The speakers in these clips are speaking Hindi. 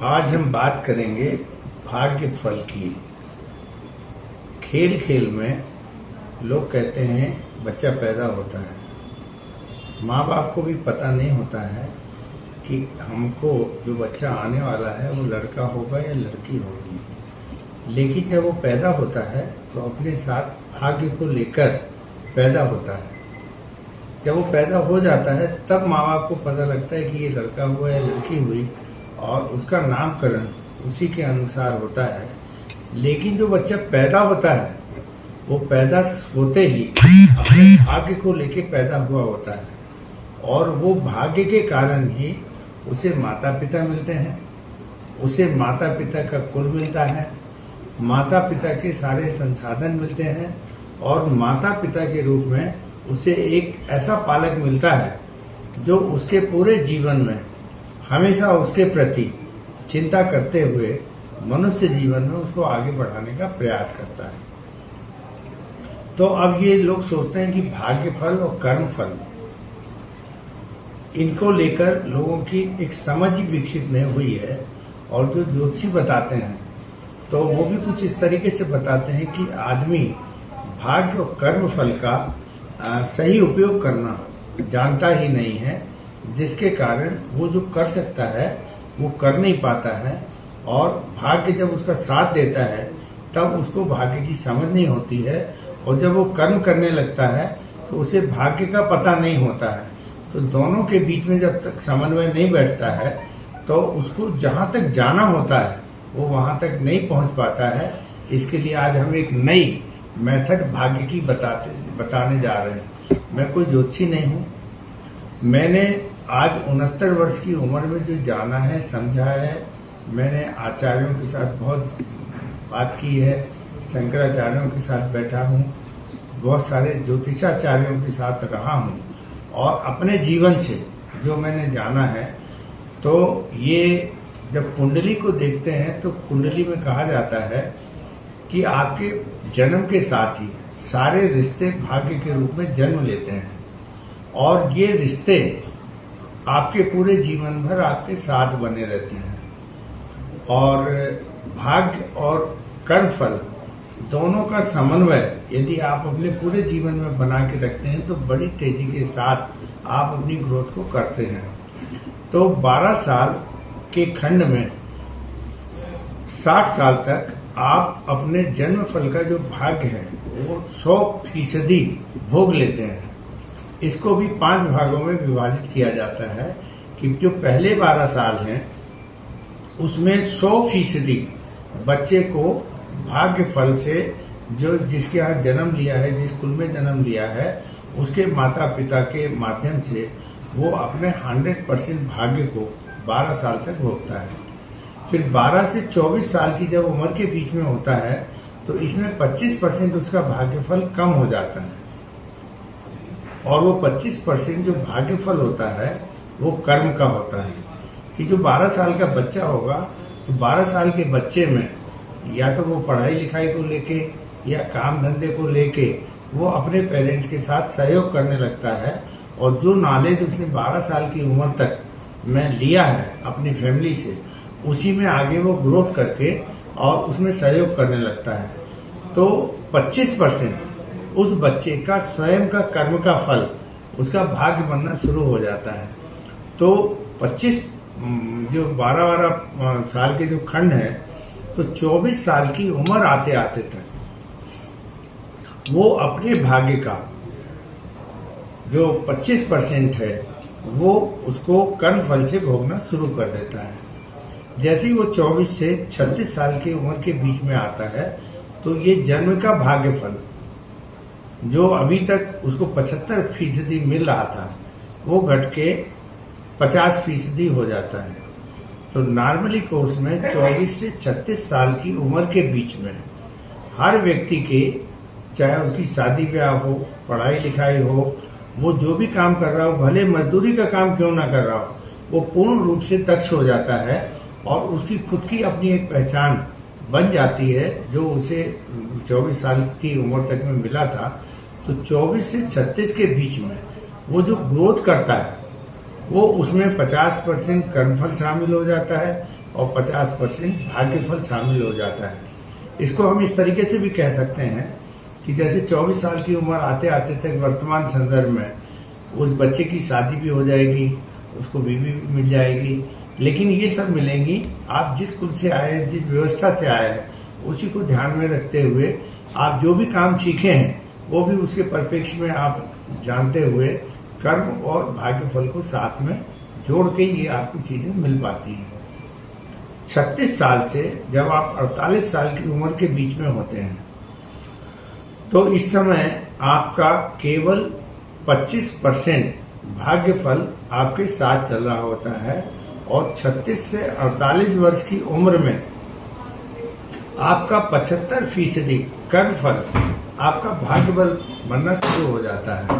आज हम बात करेंगे भाग्य फल की। खेल खेल में लोग कहते हैं बच्चा पैदा होता है, माँ बाप को भी पता नहीं होता है कि हमको जो बच्चा आने वाला है वो लड़का होगा या लड़की होगी। लेकिन जब वो पैदा होता है तो अपने साथ भाग्य को लेकर पैदा होता है। जब वो पैदा हो जाता है तब माँ बाप को पता लगता है कि ये लड़का हुआ या लड़की हुई और उसका नामकरण उसी के अनुसार होता है। लेकिन जो बच्चा पैदा होता है वो पैदा होते ही अपने भाग्य को लेके पैदा हुआ होता है और वो भाग्य के कारण ही उसे माता पिता मिलते हैं, उसे माता पिता का कुल मिलता है, माता पिता के सारे संसाधन मिलते हैं और माता पिता के रूप में उसे एक ऐसा पालक मिलता है जो उसके पूरे जीवन में हमेशा उसके प्रति चिंता करते हुए मनुष्य जीवन में उसको आगे बढ़ाने का प्रयास करता है। तो अब ये लोग सोचते हैं कि भाग्य फल और कर्म फल, इनको लेकर लोगों की एक समझ विकसित नहीं हुई है। और जो ज्योतिषी बताते हैं तो वो भी कुछ इस तरीके से बताते हैं कि आदमी भाग्य और कर्म फल का सही उपयोग करना जानता ही नहीं है, जिसके कारण वो जो कर सकता है वो कर नहीं पाता है। और भाग्य जब उसका साथ देता है तब उसको भाग्य की समझ नहीं होती है और जब वो कर्म करने लगता है तो उसे भाग्य का पता नहीं होता है। तो दोनों के बीच में जब तक समन्वय नहीं बैठता है तो उसको जहां तक जाना होता है वो वहां तक नहीं पहुंच पाता है। इसके लिए आज हम एक नई मेथड भाग्य की बताने जा रहे हैं। मैं कोई ज्योतिषी नहीं हूं। मैंने आज 69 वर्ष की उम्र में जो जाना है, समझा है, मैंने आचार्यों के साथ बहुत बात की है, शंकराचार्यों के साथ बैठा हूं, बहुत सारे ज्योतिषाचार्यों के साथ रहा हूं और अपने जीवन से जो मैंने जाना है, तो ये जब कुंडली को देखते हैं तो कुंडली में कहा जाता है कि आपके जन्म के साथ ही सारे रिश्ते भाग्य के रूप में जन्म लेते हैं और ये रिश्ते आपके पूरे जीवन भर आपके साथ बने रहते हैं। और भाग्य और कर्म फल दोनों का समन्वय यदि आप अपने पूरे जीवन में बना के रखते हैं तो बड़ी तेजी के साथ आप अपनी ग्रोथ को करते हैं। तो 12 साल के खंड में 60 साल तक आप अपने जन्म फल का जो भाग्य है वो 100% भोग लेते हैं। इसको भी 5 भागों में विभाजित किया जाता है कि जो पहले 12 साल हैं उसमें 100% बच्चे को भाग्य फल से जो जिसके यहाँ जन्म लिया है, जिस कुल में जन्म लिया है, उसके माता पिता के माध्यम से वो अपने 100% भाग्य को 12 साल तक भोगता है। फिर 12 से 24 साल की जब उम्र के बीच में होता है तो इसमें 25% उसका भाग्यफल कम हो जाता है और वो 25% जो भाग्यफल होता है वो कर्म का होता है। कि जो 12 साल का बच्चा होगा तो 12 साल के बच्चे में या तो वो पढ़ाई लिखाई को लेके या काम धंधे को लेके वो अपने पेरेंट्स के साथ सहयोग करने लगता है और जो नॉलेज उसने 12 साल की उम्र तक में लिया है अपनी फैमिली से, उसी में आगे वो ग्रोथ करके और उसमें सहयोग करने लगता है। तो 25% उस बच्चे का स्वयं का कर्म का फल उसका भाग्य बनना शुरू हो जाता है। तो 25 जो 12 साल के जो खंड है तो 24 साल की उम्र आते आते तक वो अपने भाग्य का जो 25% है वो उसको कर्म फल से भोगना शुरू कर देता है। जैसे ही वो 24 से 36 साल की उम्र के बीच में आता है तो ये जन्म का भाग्य फल जो अभी तक उसको 75% मिल रहा था वो घट के 50% हो जाता है। तो नॉर्मली कोर्स में 24 से 36 साल की उम्र के बीच में हर व्यक्ति के, चाहे उसकी शादी ब्याह हो, पढ़ाई लिखाई हो, वो जो भी काम कर रहा हो, भले मजदूरी का काम क्यों ना कर रहा हो, वो पूर्ण रूप से दक्ष हो जाता है और उसकी खुद की अपनी एक पहचान बन जाती है जो उसे 24 साल की उम्र तक में मिला था। तो 24 से 36 के बीच में वो जो ग्रोथ करता है वो उसमें 50% कर्मफल शामिल हो जाता है, और 50% भाग्यफल शामिल हो जाता है। इसको हम इस तरीके से भी कह सकते हैं कि जैसे 24 साल की उम्र आते आते तक वर्तमान संदर्भ में उस बच्चे की शादी भी हो जाएगी, उसको बीवी भी मिल जाएगी, लेकिन ये सब मिलेंगी आप जिस कुल से आए हैं, जिस व्यवस्था से आए हैं, उसी को ध्यान में रखते हुए आप जो भी काम सीखे हैं वो भी उसके परिप्रेक्ष्य में आप जानते हुए कर्म और भाग्यफल को साथ में जोड़ के ये आपको चीजें मिल पाती हैं। 36 साल से जब आप 48 साल की उम्र के बीच में होते हैं तो इस समय आपका केवल 25% भाग्यफल आपके साथ चल रहा होता है और 36 से 48 वर्ष की उम्र में आपका 75% कर्मफल आपका भाग्यबल बनना शुरू हो जाता है।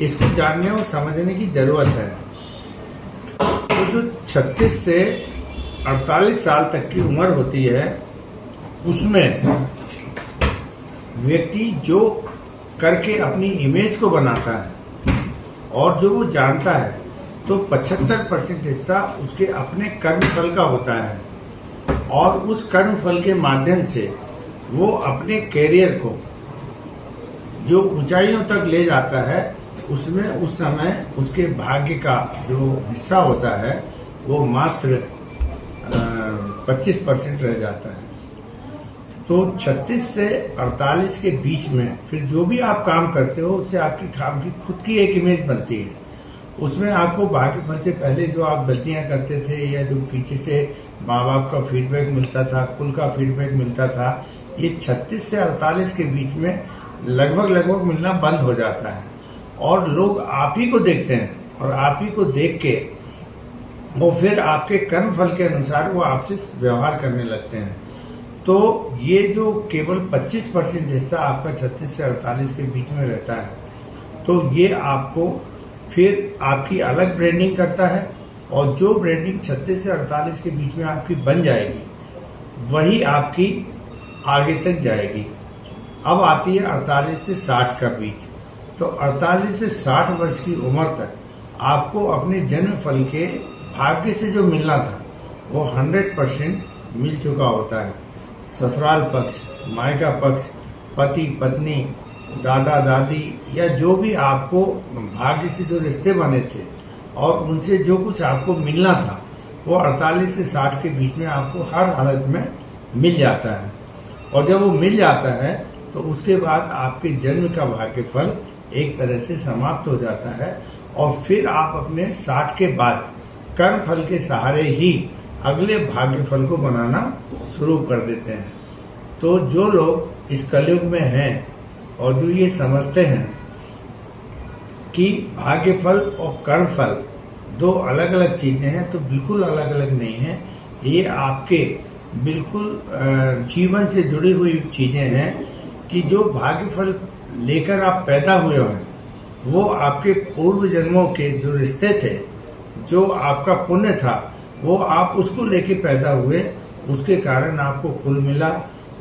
इसको जानने और समझने की जरूरत है। तो जो 36 से 48 साल तक की उम्र होती है उसमें व्यक्ति जो करके अपनी इमेज को बनाता है और जो वो जानता है तो 75% हिस्सा उसके अपने कर्मफल का होता है और उस कर्मफल के माध्यम से वो अपने कैरियर को जो ऊंचाइयों तक ले जाता है उसमें उस समय उसके भाग्य का जो हिस्सा होता है वो मात्र 25% रह जाता है। तो 36 से 48 के बीच में फिर जो भी आप काम करते हो उससे आपकी काम की खुद की एक इमेज बनती है। उसमें आपको भाग्यफल से पहले जो आप गलतियां करते थे या जो पीछे से माँ बाप का फीडबैक मिलता था, कुल का फीडबैक मिलता था, ये 36 से 48 के बीच में लगभग मिलना बंद हो जाता है और लोग आप ही को देखते हैं और आप ही को देख के वो फिर आपके कर्म फल के अनुसार वो आपसे व्यवहार करने लगते हैं। तो ये जो केवल 25% हिस्सा आपका 36 से 48 के बीच में रहता है तो ये आपको फिर आपकी अलग ब्रांडिंग करता है और जो ब्रांडिंग 36 से 48 के बीच में आपकी बन जाएगी वही आपकी आगे तक जाएगी। अब आती है 48 से 60 का बीच। तो 48 से 60 वर्ष की उम्र तक आपको अपने जन्म फल के भाग्य से जो मिलना था वो 100% मिल चुका होता है। ससुराल पक्ष, मायका पक्ष, पति पत्नी, दादा दादी या जो भी आपको भाग्य से जो रिश्ते बने थे और उनसे जो कुछ आपको मिलना था वो 48 से 60 के बीच में आपको हर हालत में मिल जाता है। और जब वो मिल जाता है तो उसके बाद आपके जन्म का भाग्यफल एक तरह से समाप्त हो जाता है और फिर आप अपने 60 के बाद कर्म फल के सहारे ही अगले भाग्यफल को बनाना शुरू कर देते हैं। तो जो लोग इस कलयुग में हैं और जो ये समझते हैं कि भाग्यफल और कर्मफल दो अलग अलग चीजें हैं, तो बिल्कुल अलग अलग नहीं है। ये आपके बिल्कुल जीवन से जुड़ी हुई चीजें हैं कि जो भाग्यफल लेकर आप पैदा हुए हैं वो आपके पूर्व जन्मों के जो रिश्ते थे, जो आपका पुण्य था, वो आप उसको लेके पैदा हुए, उसके कारण आपको कुल मिला,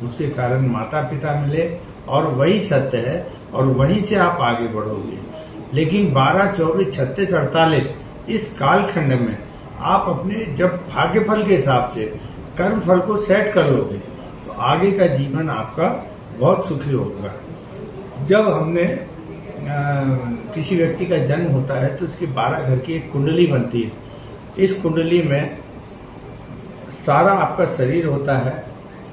उसके कारण माता पिता मिले और वही सत्य है और वहीं से आप आगे बढ़ोगे। लेकिन 12, 24, 36, 48 इस कालखंड में आप अपने जब भाग्यफल के हिसाब से कर्म फल को सेट कर लोगे तो आगे का जीवन आपका बहुत सुखी होगा। जब हमने किसी व्यक्ति का जन्म होता है तो उसके 12 घर की एक कुंडली बनती है। इस कुंडली में सारा आपका शरीर होता है,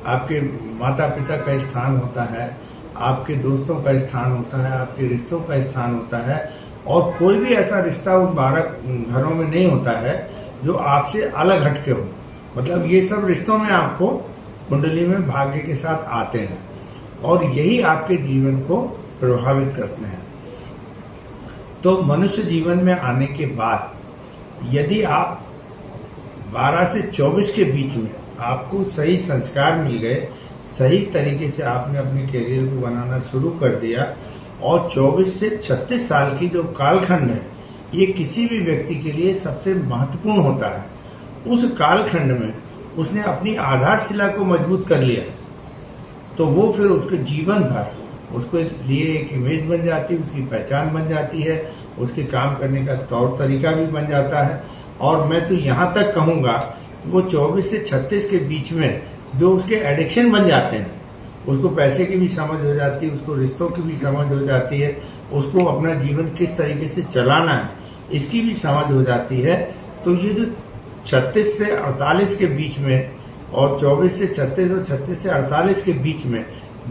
आपके माता पिता का स्थान होता है, आपके दोस्तों का स्थान होता है, आपके रिश्तों का स्थान होता है और कोई भी ऐसा रिश्ता उन 12 घरों में नहीं होता है जो आपसे अलग हटके हो। मतलब ये सब रिश्तों में आपको कुंडली में भाग्य के साथ आते हैं और यही आपके जीवन को प्रभावित करते हैं। तो मनुष्य जीवन में आने के बाद यदि आप 12 से 24 के बीच में आपको सही संस्कार मिल गए, सही तरीके से आपने अपने करियर को बनाना शुरू कर दिया और 24 से 36 साल की जो कालखंड है ये किसी भी व्यक्ति के लिए सबसे महत्वपूर्ण होता है। उस कालखंड में उसने अपनी आधारशिला को मजबूत कर लिया तो वो फिर उसके जीवन भर उसके लिए एक इमेज बन जाती है, उसकी पहचान बन जाती है, उसके काम करने का तौर तरीका भी बन जाता है। और मैं तो यहाँ तक कहूँगा वो 24 से 36 के बीच में जो उसके एडिक्शन बन जाते हैं, उसको पैसे की भी समझ हो जाती है, उसको रिश्तों की भी समझ हो जाती है, उसको अपना जीवन किस तरीके से चलाना है इसकी भी समझ हो जाती है। तो ये जो 36 से 48 के बीच में और 24 से 36 और 36 से 48 के बीच में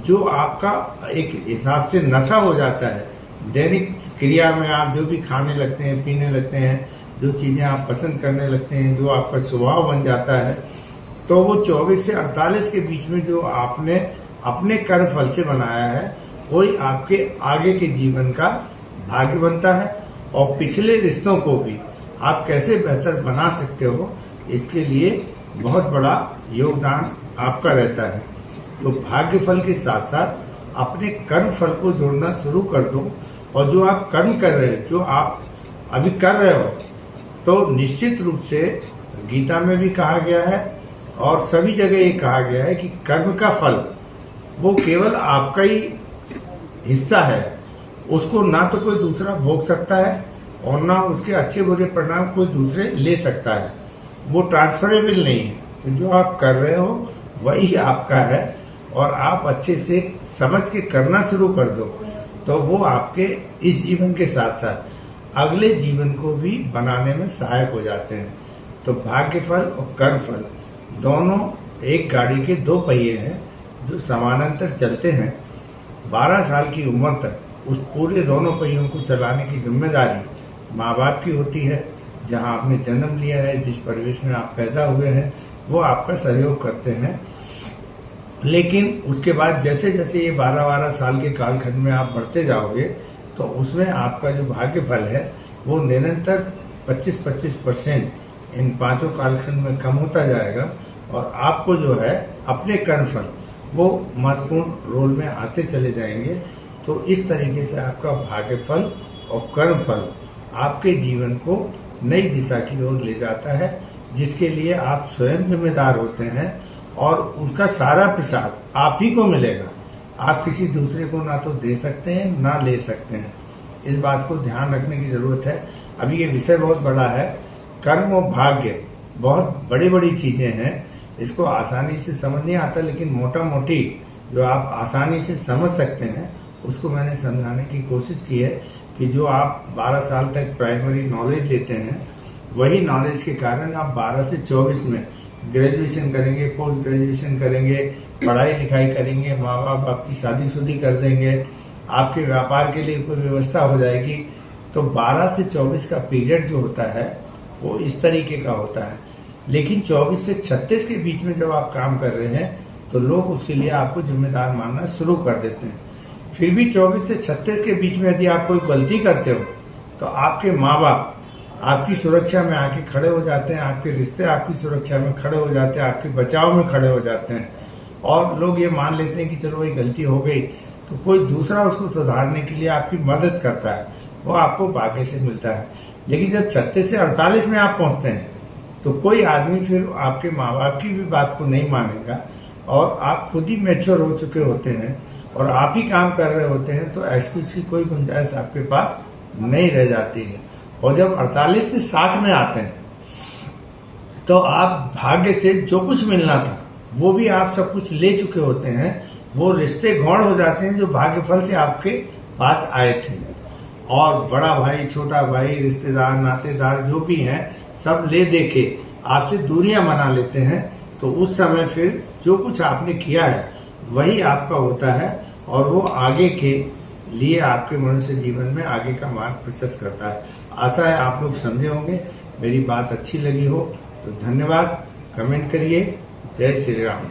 जो आपका एक हिसाब से नशा हो जाता है, दैनिक क्रिया में आप जो भी खाने लगते हैं, पीने लगते हैं, जो चीजें आप पसंद करने लगते हैं, जो आपका स्वभाव बन जाता है, तो वो 24 से 48 के बीच में जो आपने अपने कर्म फल से बनाया है वही आपके आगे के जीवन का भाग्य बनता है। और पिछले रिश्तों को भी आप कैसे बेहतर बना सकते हो इसके लिए बहुत बड़ा योगदान आपका रहता है। तो भाग्य फल के साथ साथ अपने कर्म फल को जोड़ना शुरू कर दो, और जो आप कर्म कर रहे हो, जो आप अभी कर रहे हो, तो निश्चित रूप से गीता में भी कहा गया है और सभी जगह ये कहा गया है कि कर्म का फल वो केवल आपका ही हिस्सा है, उसको ना तो कोई दूसरा भोग सकता है और ना उसके अच्छे बुरे परिणाम कोई दूसरे ले सकता है, वो ट्रांसफरेबल नहीं है। तो जो आप कर रहे हो वही आपका है, और आप अच्छे से समझ के करना शुरू कर दो तो वो आपके इस जीवन के साथ साथ अगले जीवन को भी बनाने में सहायक हो जाते हैं। तो भाग्य फल और कर्म फल दोनों एक गाड़ी के दो पहिए हैं जो समानांतर चलते हैं। 12 साल की उम्र तक उस पूरे दोनों पहियों को चलाने की जिम्मेदारी माँ बाप की होती है। जहाँ आपने जन्म लिया है, जिस परिवेश में आप पैदा हुए हैं, वो आपका सहयोग करते हैं। लेकिन उसके बाद जैसे जैसे ये 12-12 साल के कालखंड में आप बढ़ते जाओगे तो उसमें आपका जो भाग्य फल है वो निरंतर 25% इन 5 कालखंड में कम होता जाएगा, और आपको जो है अपने कर्म फल वो महत्वपूर्ण रोल में आते चले जाएंगे। तो इस तरीके से आपका भाग्य फल और कर्म फल आपके जीवन को नई दिशा की ओर ले जाता है, जिसके लिए आप स्वयं जिम्मेदार होते हैं, और उसका सारा प्रसाद आप ही को मिलेगा। आप किसी दूसरे को ना तो दे सकते हैं ना ले सकते हैं। इस बात को ध्यान रखने की जरूरत है। अभी ये विषय बहुत बड़ा है, कर्म और भाग्य बहुत बड़ी बड़ी चीजें हैं, इसको आसानी से समझ नहीं आता, लेकिन मोटा मोटी जो आप आसानी से समझ सकते हैं उसको मैंने समझाने की कोशिश की है कि जो आप 12 साल तक प्राइमरी नॉलेज लेते हैं, वही नॉलेज के कारण आप 12 से 24 में ग्रेजुएशन करेंगे, पोस्ट ग्रेजुएशन करेंगे, पढ़ाई लिखाई करेंगे, माँ बाप आपकी शादीशुदी कर देंगे, आपके व्यापार के लिए कोई व्यवस्था हो जाएगी। तो 12 से 24 का पीरियड जो होता है वो इस तरीके का होता है। लेकिन 24 से 36 के बीच में जब आप काम कर रहे हैं तो लोग उसके लिए आपको जिम्मेदार मानना शुरू कर देते हैं। फिर भी 24 से 36 के बीच में यदि आप कोई गलती करते हो तो आपके माँ बाप आपकी सुरक्षा में आके खड़े हो जाते हैं, आपके रिश्ते आपकी सुरक्षा में खड़े हो जाते हैं, आपके बचाव में खड़े हो जाते हैं, और लोग ये मान लेते हैं कि चलो ये गलती हो गई, तो कोई दूसरा उसको सुधारने के लिए आपकी मदद करता है, वो आपको भाग्य से मिलता है। लेकिन जब 36 से 48 में आप पहुंचते हैं तो कोई आदमी फिर आपके माँ बाप की भी बात को नहीं मानेगा, और आप खुद ही मैच्योर हो चुके होते हैं और आप ही काम कर रहे होते हैं, तो एक्सक्यूज की कोई गुंजाइश आपके पास नहीं रह जाती है। और जब 48 से 60 में आते हैं तो आप भाग्य से जो कुछ मिलना था वो भी आप सब कुछ ले चुके होते हैं। वो रिश्ते गौण हो जाते हैं जो भाग्य फल से आपके पास आए थे, और बड़ा भाई, छोटा भाई, रिश्तेदार, नातेदार जो भी हैं, सब ले दे के आपसे दूरियां बना लेते हैं। तो उस समय फिर जो कुछ आपने किया है वही आपका होता है, और वो आगे के लिए आपके मनुष्य जीवन में आगे का मार्ग प्रशस्त करता है। आशा है आप लोग समझे होंगे, मेरी बात अच्छी लगी हो तो धन्यवाद, कमेंट करिए। जय श्री राम।